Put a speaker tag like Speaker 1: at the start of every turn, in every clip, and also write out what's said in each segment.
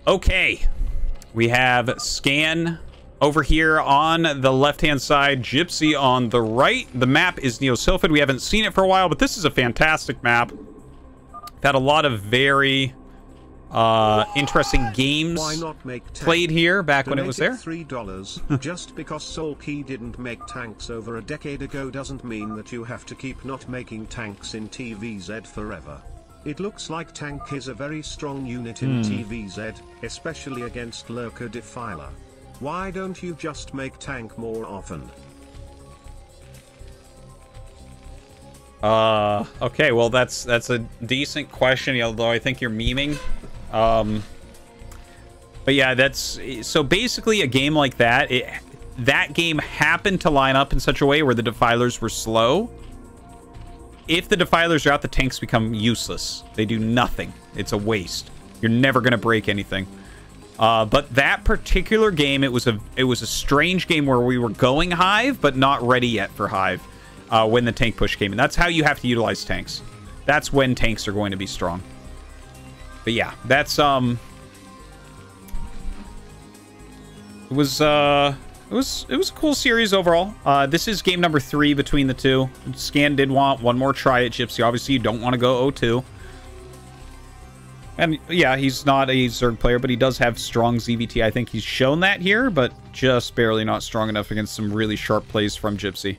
Speaker 1: Okay. We have Scan over here on the left-hand side, Gypsy on the right. The map is Neo-Sylphid. We haven't seen it for a while, but this is a fantastic map. We've had a lot of very interesting games played here back when it was there.
Speaker 2: $3. Just because Soul Key didn't make tanks over a decade ago doesn't mean that you have to keep not making tanks in TVZ forever. It looks like tank is a very strong unit in TVZ, especially against Lurker Defiler. Why don't you just make tank more often?
Speaker 1: Okay, well that's a decent question, although I think you're memeing. But yeah, that's so basically a game like that. That game happened to line up in such a way where the defilers were slow. If the defilers are out, the tanks become useless. They do nothing. It's a waste. You're never gonna break anything. But that particular game, it was a strange game where we were going Hive, but not ready yet for Hive when the tank push came in. That's how you have to utilize tanks. That's when tanks are going to be strong. But yeah, that's it was a cool series overall. This is game number 3 between the two. Scan did want one more try at Gypsy. Obviously, you don't want to go 0-2. And yeah, he's not a Zerg player, but he does have strong ZVT. I think he's shown that here, but just barely not strong enough against some really sharp plays from Gypsy.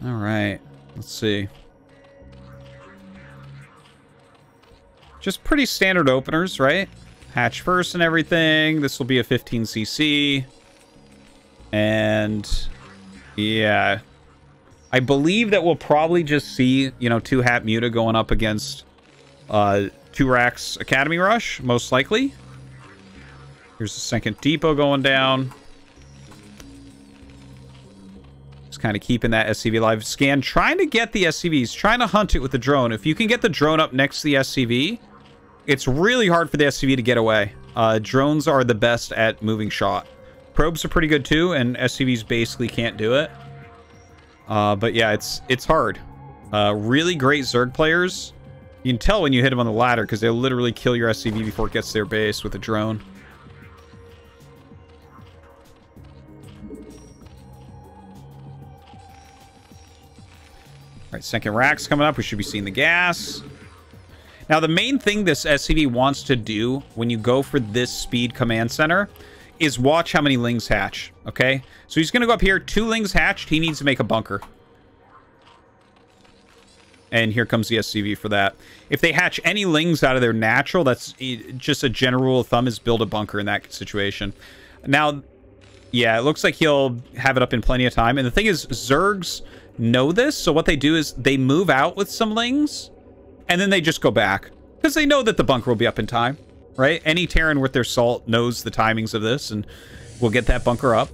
Speaker 1: All right, let's see. Just pretty standard openers, right? Hatch first and everything. This will be a 15cc. And yeah, I believe that we'll probably just see, you know, 2-Hat Muta going up against 2-Rax Academy Rush, most likely. Here's the second depot going down. Kind of keeping that SCV alive. Scan trying to get the SCVs, trying to hunt it with the drone. If you can get the drone up next to the SCV, it's really hard for the SCV to get away. Drones are the best at moving shot. Probes are pretty good too, and SCVs basically can't do it. But yeah, it's hard. Really great Zerg players. You can tell when you hit them on the ladder because they'll literally kill your SCV before it gets to their base with a drone. All right, second rack's coming up. We should be seeing the gas. Now, the main thing this SCV wants to do when you go for this speed command center is watch how many lings hatch, okay? So he's going to go up here. 2 lings hatched. He needs to make a bunker. And here comes the SCV for that. If they hatch any lings out of their natural, that's just a general rule of thumb is build a bunker in that situation. Now, yeah, it looks like he'll have it up in plenty of time. And the thing is, Zergs know this, so what they do is they move out with some lings and then they just go back because they know that the bunker will be up in time, right? Any Terran with their salt knows the timings of this and will get that bunker up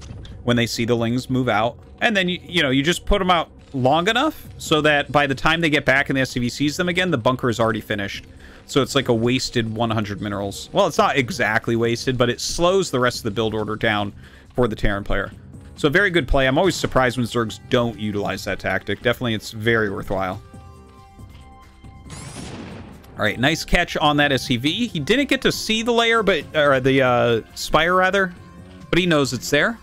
Speaker 1: when they see the lings move out. And then you know, you just put them out long enough so that by the time they get back and the SCV sees them again, the bunker is already finished. So it's like a wasted 100 minerals. Well, it's not exactly wasted, but it slows the rest of the build order down for the Terran player. So very good play. I'm always surprised when Zergs don't utilize that tactic. Definitely, it's very worthwhile. All right, nice catch on that SCV. He didn't get to see the layer, but or the spire rather, but he knows it's there.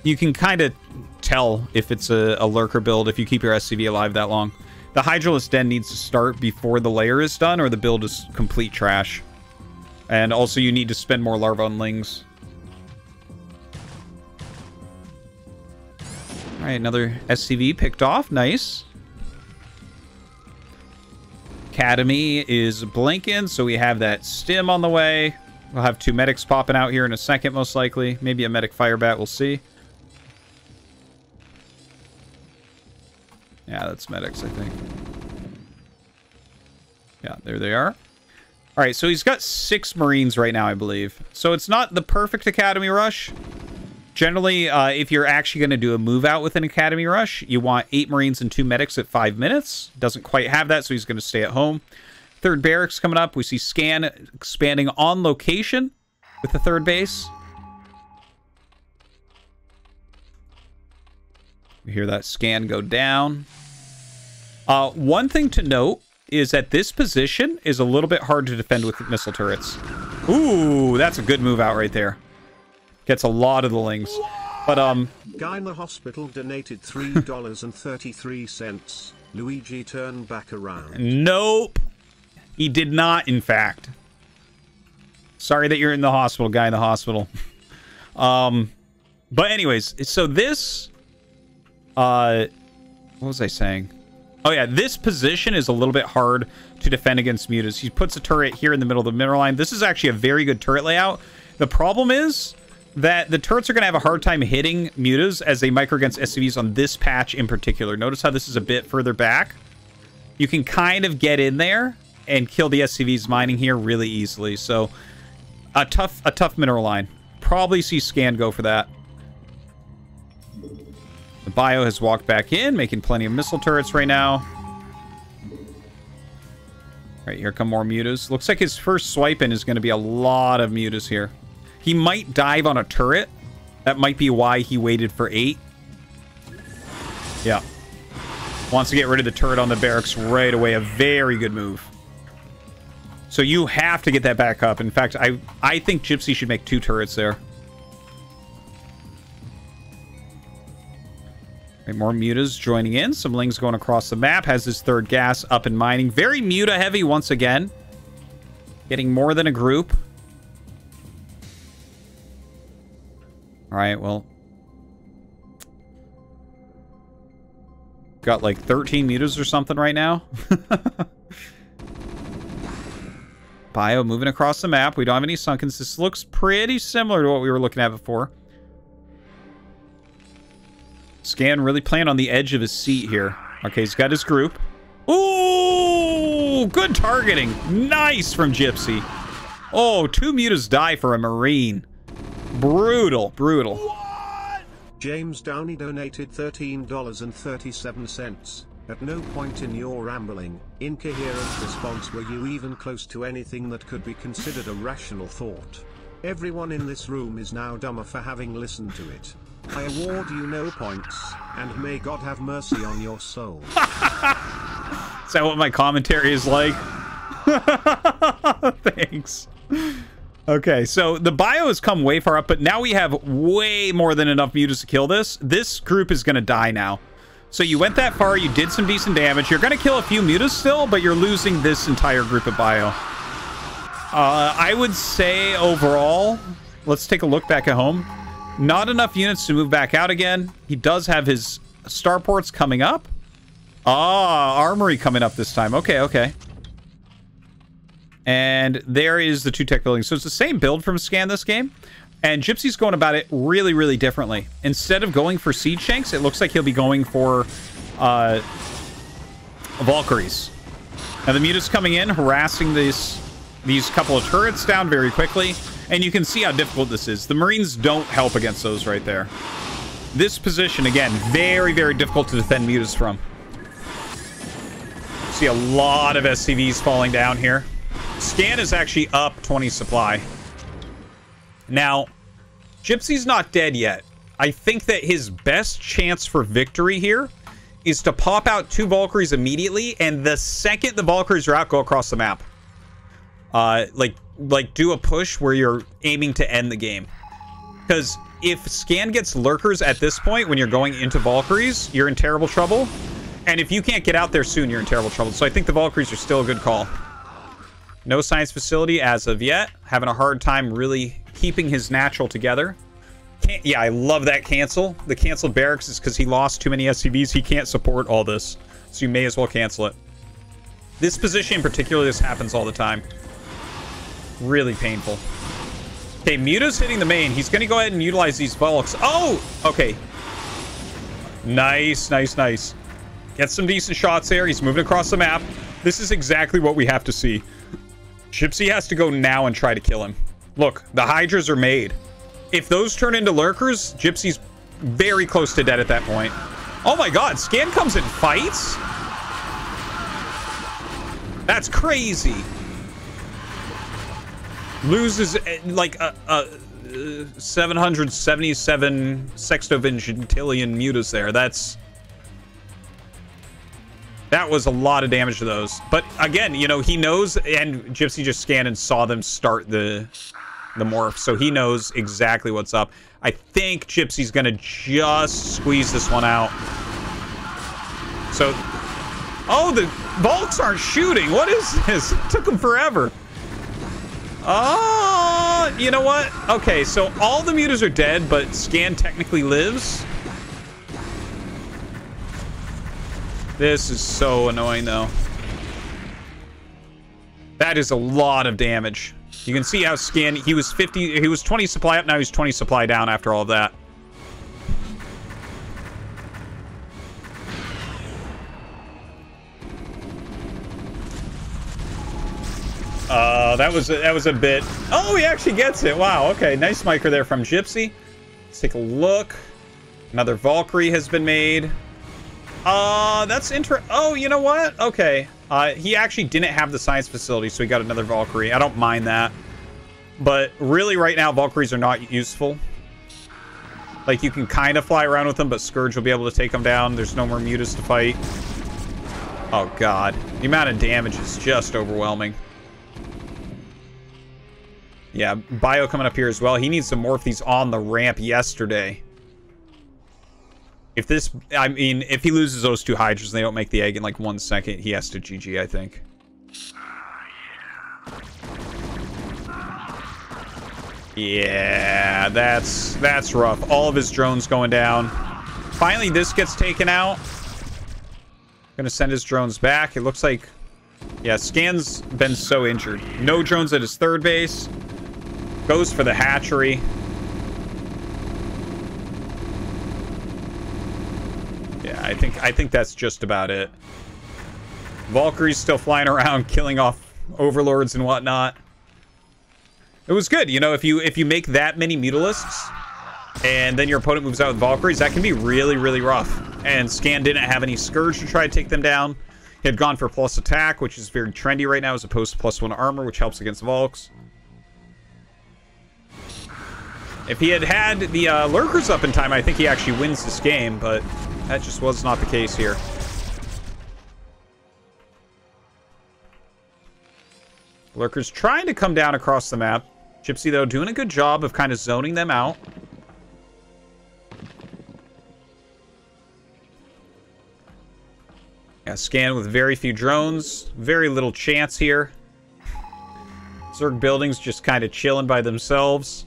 Speaker 1: You can kind of tell if it's a lurker build if you keep your SCV alive that long. The Hydralisk Den needs to start before the layer is done, or the build is complete trash. And also, you need to spend more larva on lings. All right, another SCV picked off. Nice. Academy is blinking, so we have that stim on the way. We'll have 2 medics popping out here in a second, most likely. Maybe a medic firebat, we'll see. Yeah, that's medics, I think. Yeah, there they are. All right, so he's got 6 Marines right now, I believe. So it's not the perfect Academy Rush. Generally, if you're actually going to do a move out with an Academy Rush, you want 8 Marines and 2 medics at 5 minutes. Doesn't quite have that, so he's going to stay at home. third barracks coming up. We see Scan expanding on location with the third base. We hear that Scan go down. One thing to note is that this position is a little bit hard to defend with missile turrets. Ooh, that's a good move out right there. Gets a lot of the lings. But,
Speaker 2: Guy in the hospital donated $3.33. Luigi turned back around.
Speaker 1: Nope. He did not, in fact. Sorry that you're in the hospital, Guy in the hospital. But anyways, so this... what was I saying? Oh yeah, this position is a little bit hard to defend against mutas. He puts a turret here in the middle of the mineral line. This is actually a very good turret layout. The problem is that the turrets are going to have a hard time hitting mutas as they micro against SCVs on this patch in particular. Notice how this is a bit further back. You can kind of get in there and kill the SCVs mining here really easily. So a tough mineral line. Probably see Scan go for that. The Bio has walked back in, making plenty of missile turrets right now. Right, here come more mutas. Looks like his first swipe in is going to be a lot of mutas here. He might dive on a turret. That might be why he waited for 8. Yeah. Wants to get rid of the turret on the barracks right away. A very good move. So you have to get that back up. In fact, I think Gypsy should make 2 turrets there. Right, more mutas joining in. Some lings going across the map. Has his third gas up and mining. Very muta heavy once again. Getting more than a group. Alright, well. Got like 13 mutas or something right now. Bio moving across the map. We don't have any sunkens. This looks pretty similar to what we were looking at before. Scan really playing on the edge of his seat here. Okay, he's got his group. Ooh! Good targeting. Nice from Gypsy. Oh, 2 mutas die for a Marine. Brutal, brutal.
Speaker 2: What? James Downey donated $13.37. At no point in your rambling, incoherent response were you even close to anything that could be considered a rational thought. Everyone in this room is now dumber for having listened to it. I award you no points, and may God have mercy on your soul.
Speaker 1: Is that what my commentary is like? Thanks. Okay, so the Bio has come way far up, but now we have way more than enough mutas to kill this. This group is going to die now. So you went that far, you did some decent damage. You're going to kill a few mutas still, but you're losing this entire group of Bio. I would say overall, let's take a look back at home. Not enough units to move back out again. He does have his starports coming up. Ah, armory coming up this time. Okay, okay. And there is the 2 tech buildings. So it's the same build from Scan this game. And Gypsy's going about it really, really differently. Instead of going for siege tanks, it looks like he'll be going for Valkyries. Now the muta's coming in, harassing these couple of turrets down very quickly. And you can see how difficult this is. The Marines don't help against those right there. This position, again, very, very difficult to defend mutas from. See a lot of SCVs falling down here. Scan is actually up 20 supply. Now, Gypsy's not dead yet. I think that his best chance for victory here is to pop out 2 Valkyries immediately, and the second the Valkyries are out, go across the map. Like do a push where you're aiming to end the game. Because if Scan gets lurkers at this point when you're going into Valkyries, you're in terrible trouble. And if you can't get out there soon, you're in terrible trouble. So I think the Valkyries are still a good call. No science facility as of yet. Having a hard time really keeping his natural together. Yeah, I love that cancel. The canceled barracks is because he lost too many SCVs. He can't support all this. So you may as well cancel it. This position in particular, this happens all the time. Really painful. Okay, Muta's hitting the main. He's going to go ahead and utilize these Volks. Oh! Okay. Nice, nice, nice. Gets some decent shots there. He's moving across the map. This is exactly what we have to see. Gypsy has to go now and try to kill him. Look, the Hydras are made. If those turn into lurkers, Gypsy's very close to dead at that point. Oh my god, Scan comes and fights? That's crazy. Loses like a 777 sextovigintillion mutas there. That was a lot of damage to those. But again, you know, he knows, and Gypsy just scanned and saw them start the morph, so he knows exactly what's up. I think Gypsy's gonna just squeeze this one out. So, oh, the Volks aren't shooting. What is this? It took them forever. Oh, you know what? Okay, so all the mutas are dead, but Scan technically lives. This is so annoying, though. That is a lot of damage. You can see how Scan, he was 20 supply up, now he's 20 supply down after all of that. That was a bit. Oh, he actually gets it. Wow, okay. Nice micro there from Gypsy. Let's take a look. Another Valkyrie has been made. That's interesting. Oh, you know what? Okay. He actually didn't have the science facility, so he got another Valkyrie. I don't mind that. But really, right now, Valkyries are not useful. Like, you can kind of fly around with them, but Scourge will be able to take them down. There's no more mutas to fight. Oh, God. The amount of damage is just overwhelming. Yeah, Bio coming up here as well. He needs to morph these on the ramp yesterday. If this, I mean, if he loses those two Hydras and they don't make the egg in like 1 second, he has to GG, I think. Yeah, that's rough. All of his drones going down. Finally, this gets taken out. Gonna send his drones back. It looks like, yeah, Scan's been so injured. No drones at his third base. Goes for the hatchery. Yeah, I think that's just about it. Valkyrie's still flying around, killing off overlords and whatnot. It was good, you know, if you make that many Mutalisks, and then your opponent moves out with Valkyries, that can be really, really rough. And Scan didn't have any Scourge to try to take them down. He had gone for plus attack, which is very trendy right now, as opposed to +1 armor, which helps against Valks. If he had had the Lurkers up in time, I think he actually wins this game, but that just was not the case here. Lurkers trying to come down across the map. Gypsy, though, doing a good job of kind of zoning them out. Yeah, Scan with very few drones. Very little chance here. Zerg buildings just kind of chilling by themselves.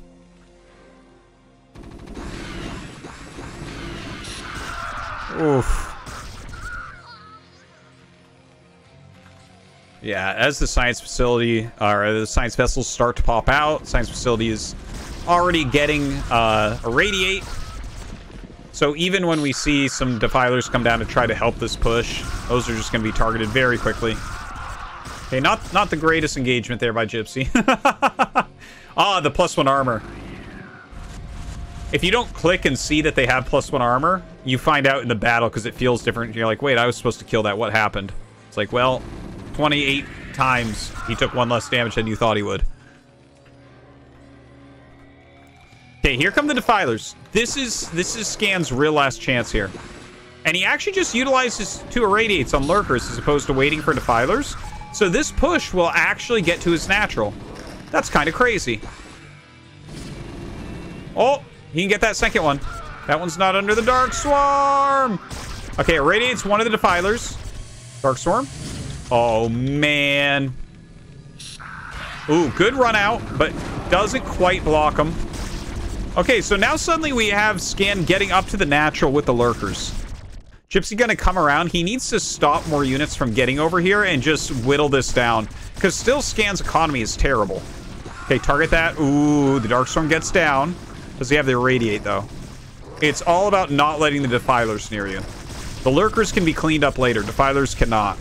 Speaker 1: Oof. Yeah, as the science facility, or the science vessels start to pop out, science facility is already getting irradiate. So even when we see some defilers come down to try to help this push, those are just going to be targeted very quickly. Okay, not the greatest engagement there by Gypsy. Ah, the +1 armor. If you don't click and see that they have +1 armor, you find out in the battle because it feels different. You're like, wait, I was supposed to kill that. What happened? It's like, well, 28 times he took 1 less damage than you thought he would. Okay, here come the defilers. This is Scan's real last chance here. And he actually just utilized his 2 irradiates on Lurkers as opposed to waiting for defilers. So this push will actually get to his natural. That's kind of crazy. Oh, he can get that second one. That one's not under the Dark Swarm. Okay, irradiates one of the defilers. Dark Swarm. Oh, man. Ooh, good run out, but doesn't quite block him. Okay, so now suddenly we have Scan getting up to the natural with the Lurkers. Gypsy gonna come around. He needs to stop more units from getting over here and just whittle this down. Because still Scan's economy is terrible. Okay, target that. Ooh, the Darkstorm gets down. Does he have the Irradiate, though? It's all about not letting the Defilers near you. The Lurkers can be cleaned up later. Defilers cannot.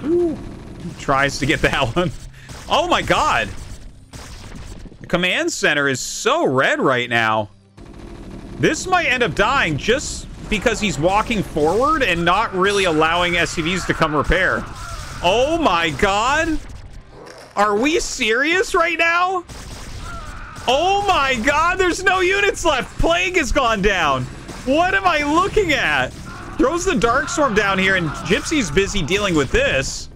Speaker 1: Ooh. Tries to get that one. Oh my god! The command center is so red right now. This might end up dying just because he's walking forward and not really allowing SCVs to come repair. Oh my god! Are we serious right now? Oh my god, there's no units left! Plague has gone down! What am I looking at? Throws the Darkstorm down here, and Gypsy's busy dealing with this.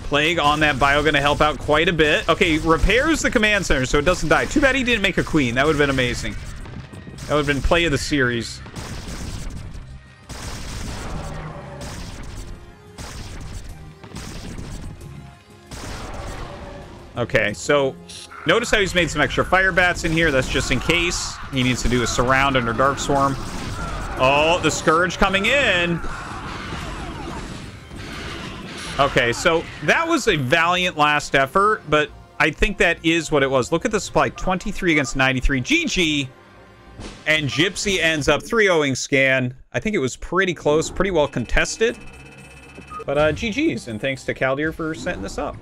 Speaker 1: Plague on that bio, gonna help out quite a bit. Okay, repairs the command center so it doesn't die. Too bad he didn't make a queen. That would have been amazing. That would have been play of the series. Okay, so notice how he's made some extra fire bats in here. That's just in case he needs to do a surround under Darkstorm. Oh, the Scourge coming in. Okay, so that was a valiant last effort, but I think that is what it was. Look at the supply. 23 against 93. GG. And Gypsy ends up 3-0ing Scan. I think it was pretty close, pretty well contested. But GG's, and thanks to Caldeer for setting this up.